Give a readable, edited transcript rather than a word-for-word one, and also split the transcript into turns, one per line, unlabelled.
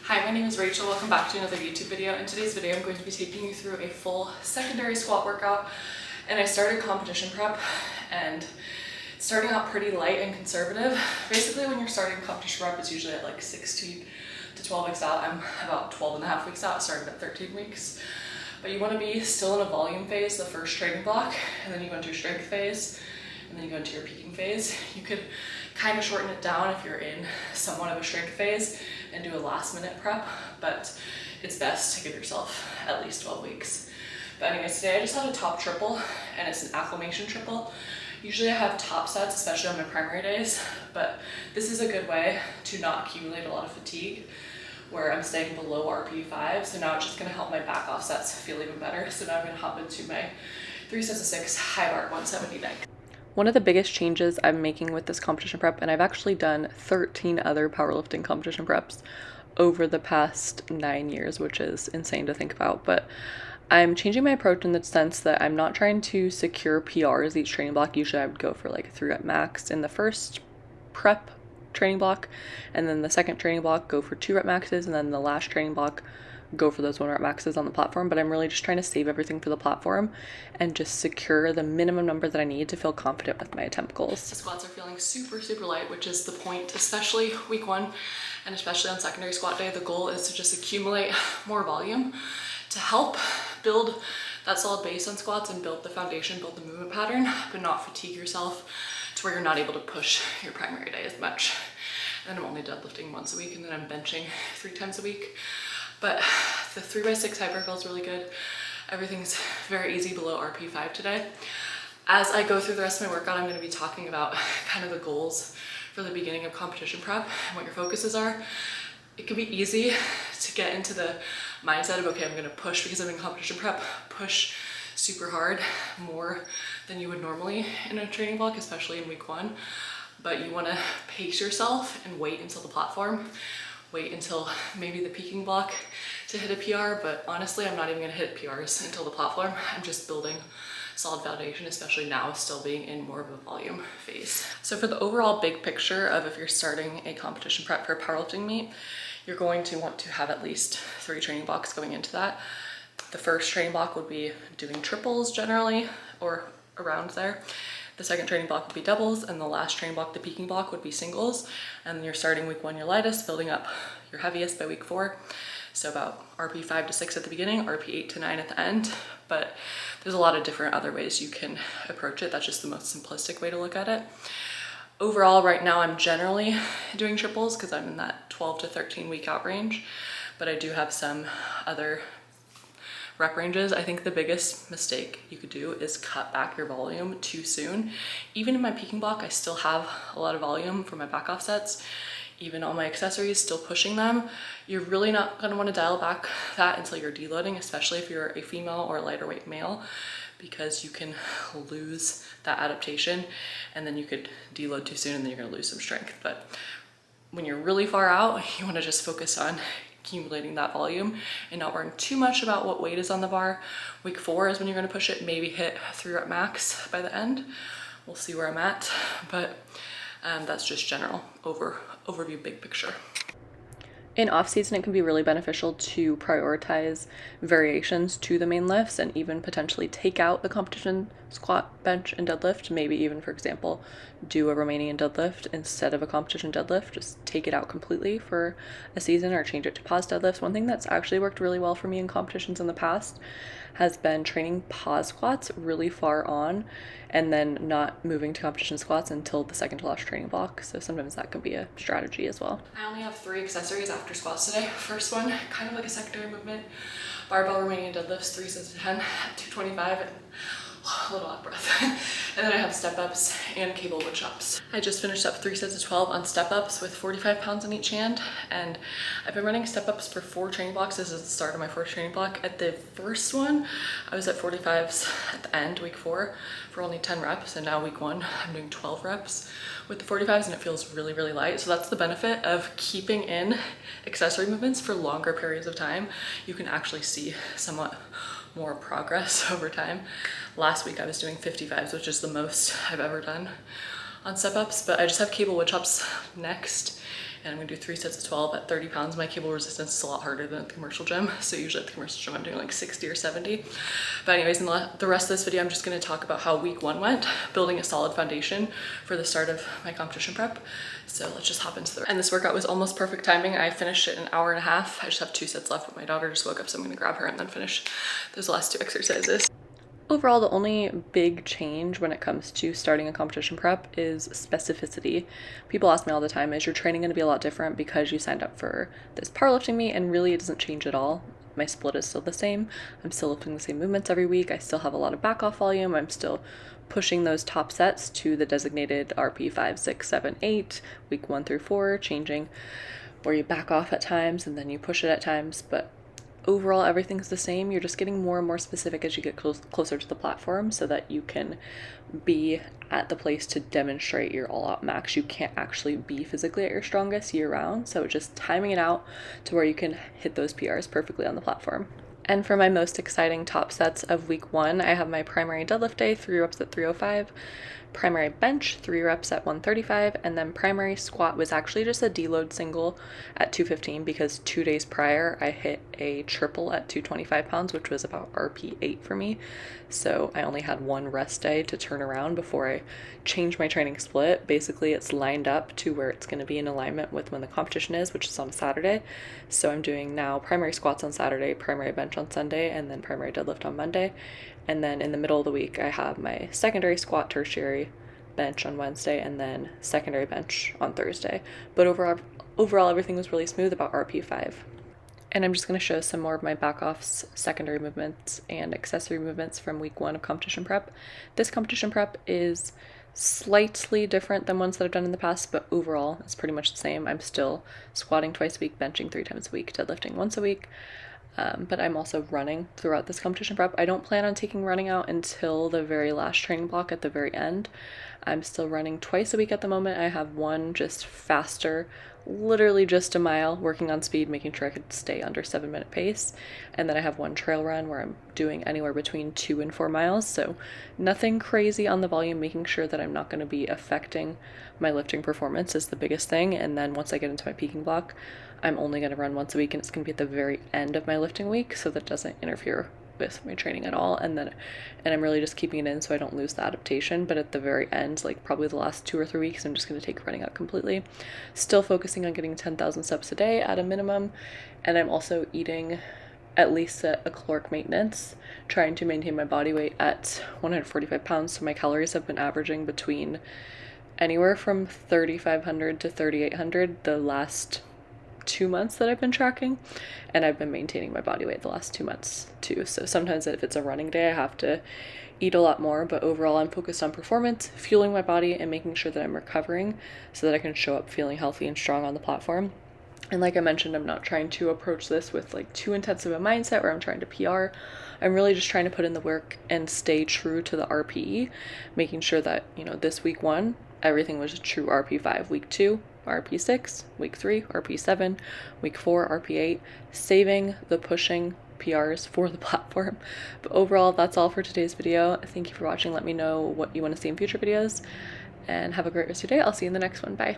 Hi, my name is Rachel. Welcome back to another YouTube video. In today's video, I'm going to be taking you through a full secondary squat workout. And I started competition prep and starting out pretty light and conservative. Basically, when you're starting competition prep, it's usually at like 16 to 12 weeks out. I'm about 12 and a half weeks out. I started at 13 weeks. But you want to be still in a volume phase, the first training block, and then you go into your strength phase, and then you go into your peaking phase. You could kind of shorten it down if you're in somewhat of a strength phase and do a last minute prep, but it's best to give yourself at least 12 weeks. But anyways, today I just had a top triple, and it's an acclimation triple. Usually I have top sets, especially on my primary days, but this is a good way to not accumulate a lot of fatigue where I'm staying below RP5. So now it's just gonna help my back off sets feel even better. So now I'm gonna hop into my 3 sets of 6 high bar 179.
One of the biggest changes I'm making with this competition prep, and I've actually done 13 other powerlifting competition preps over the past 9 years, which is insane to think about, but I'm changing my approach in the sense that I'm not trying to secure PRs each training block. Usually I would go for like a 3 rep max in the first prep training block, and then the second training block go for 2 rep maxes, and then the last training block go for those 1 rep maxes on the platform. But I'm really just trying to save everything for the platform and just secure the minimum number that I need to feel confident with my attempt goals.
The squats are feeling super light, which is the point, especially week 1 and especially on secondary squat day. The goal is to just accumulate more volume to help build that solid base on squats and build the foundation, build the movement pattern, but not fatigue yourself to where you're not able to push your primary day as much. And then I'm only deadlifting once a week, and then I'm benching 3 times a week. But the 3x6 high bar feels really good. Everything's very easy below RP5 today. As I go through the rest of my workout, I'm going to be talking about kind of the goals for the beginning of competition prep and what your focuses are. It can be easy to get into the mindset of, okay, I'm going to push because I'm in competition prep, push super hard, more than you would normally in a training block, especially in week 1. But you want to pace yourself and wait until the platform. Wait until maybe the peaking block to hit a PR, but honestly, I'm not even gonna hit PRs until the platform. I'm just building solid foundation, especially now still being in more of a volume phase. So for the overall big picture of if you're starting a competition prep for a powerlifting meet, you're going to want to have at least 3 training blocks going into that. The first training block would be doing triples generally, or around there. The second training block would be doubles, and the last training block, the peaking block, would be singles. And you're starting week 1 your lightest, building up your heaviest by week 4. So about RP 5 to 6 at the beginning, RP 8 to 9 at the end. But there's a lot of different other ways you can approach it. That's just the most simplistic way to look at it. Overall, right now I'm generally doing triples because I'm in that 12 to 13 week out range, but I do have some other rep ranges. I think the biggest mistake you could do is cut back your volume too soon. Even in my peaking block, I still have a lot of volume for my back off sets. Even all my accessories, still pushing them. You're really not gonna wanna dial back that until you're deloading, especially if you're a female or a lighter weight male, because you can lose that adaptation and then you could deload too soon and then you're gonna lose some strength. But when you're really far out, you wanna just focus on accumulating that volume and not worrying too much about what weight is on the bar. Week 4 is when you're going to push it, maybe hit 3 rep max by the end. We'll see where I'm at, but that's just general overview, big picture.
In off-season, it can be really beneficial to prioritize variations to the main lifts and even potentially take out the competition squat, bench, and deadlift. Maybe even, for example, do a Romanian deadlift instead of a competition deadlift. Just take it out completely for a season or change it to pause deadlifts. One thing that's actually worked really well for me in competitions in the past has been training pause squats really far on and then not moving to competition squats until the second to last training block. So sometimes that can be a strategy as well.
I only have 3 accessories after squats today. First one, kind of like a secondary movement, barbell Romanian deadlifts, 3 sets of 10 at 225, and a little out of breath. And then I have step ups and cable wood chops. I just finished up 3 sets of 12 on step ups with 45 pounds in each hand. And I've been running step ups for 4 training blocks. This is the start of my 4th training block. At the first one, I was at 45s at the end, week 4, for only 10 reps. And now week 1, I'm doing 12 reps with the 45s, and it feels really light. So that's the benefit of keeping in accessory movements for longer periods of time. You can actually see somewhat more progress over time. Last week I was doing 55s, which is the most I've ever done on step ups, but I just have cable wood chops next, and I'm gonna do 3 sets of 12 at 30 pounds. My cable resistance is a lot harder than at the commercial gym. So usually at the commercial gym, I'm doing like 60 or 70. But anyways, in the rest of this video, I'm just gonna talk about how week 1 went, building a solid foundation for the start of my competition prep. So let's just hop into and this workout was almost perfect timing. I finished it in an hour and a half. I just have 2 sets left, but my daughter just woke up, so I'm gonna grab her and then finish those last 2 exercises.
Overall, the only big change when it comes to starting a competition prep is specificity. People ask me all the time, is your training going to be a lot different because you signed up for this powerlifting meet? And really it doesn't change at all. My split is still the same. I'm still lifting the same movements every week. I still have a lot of back off volume. I'm still pushing those top sets to the designated RP 5, 6, 7, 8, week 1 through 4, changing where you back off at times and then you push it at times. But overall, everything's the same. You're just getting more and more specific as you get closer to the platform so that you can be at the place to demonstrate your all-out max. You can't actually be physically at your strongest year-round, so just timing it out to where you can hit those PRs perfectly on the platform. And for my most exciting top sets of week 1, I have my primary deadlift day, 3 reps at 305, primary bench, 3 reps at 135, and then primary squat was actually just a deload single at 215 because 2 days prior I hit a triple at 225 pounds, which was about RP 8 for me. So I only had 1 rest day to turn around before I changed my training split. Basically, it's lined up to where it's going to be in alignment with when the competition is, which is on Saturday. So I'm doing now primary squats on Saturday, primary bench on Sunday, and then primary deadlift on Monday. And then in the middle of the week, I have my secondary squat, tertiary bench on Wednesday, and then secondary bench on Thursday. But overall everything was really smooth about RP5. And I'm just going to show some more of my back offs, secondary movements, and accessory movements from week 1 of competition prep. This competition prep is slightly different than ones that I've done in the past, but overall it's pretty much the same. I'm still squatting twice a week, benching 3 times a week, deadlifting once a week. But I'm also running throughout this competition prep. I don't plan on taking running out until the very last training block at the very end. I'm still running twice a week at the moment. I have one just faster, literally just a mile, working on speed, making sure I could stay under 7-minute pace. And then I have one trail run where I'm doing anywhere between 2 and 4 miles. So nothing crazy on the volume, making sure that I'm not going to be affecting my lifting performance is the biggest thing. And then once I get into my peaking block, I'm only going to run once a week, and it's going to be at the very end of my lifting week, so that doesn't interfere with my training at all. And I'm really just keeping it in so I don't lose the adaptation. But at the very end, like probably the last 2 or 3 weeks, I'm just going to take running out completely. Still focusing on getting 10,000 steps a day at a minimum, and I'm also eating at least a caloric maintenance, trying to maintain my body weight at 145 pounds. So my calories have been averaging between anywhere from 3,500 to 3,800 the last 2 months that I've been tracking, and I've been maintaining my body weight the last 2 months too. So sometimes if it's a running day, I have to eat a lot more, but overall I'm focused on performance, fueling my body, and making sure that I'm recovering so that I can show up feeling healthy and strong on the platform. And like I mentioned, I'm not trying to approach this with like too intensive a mindset where I'm trying to PR. I'm really just trying to put in the work and stay true to the RPE, making sure that, this week 1, everything was a true RP5, week 2, RP6, week 3, RP7, week 4, RP8, saving the pushing PRs for the platform. But overall, that's all for today's video. Thank you for watching. Let me know what you want to see in future videos, and have a great rest of your day. I'll see you in the next one. Bye.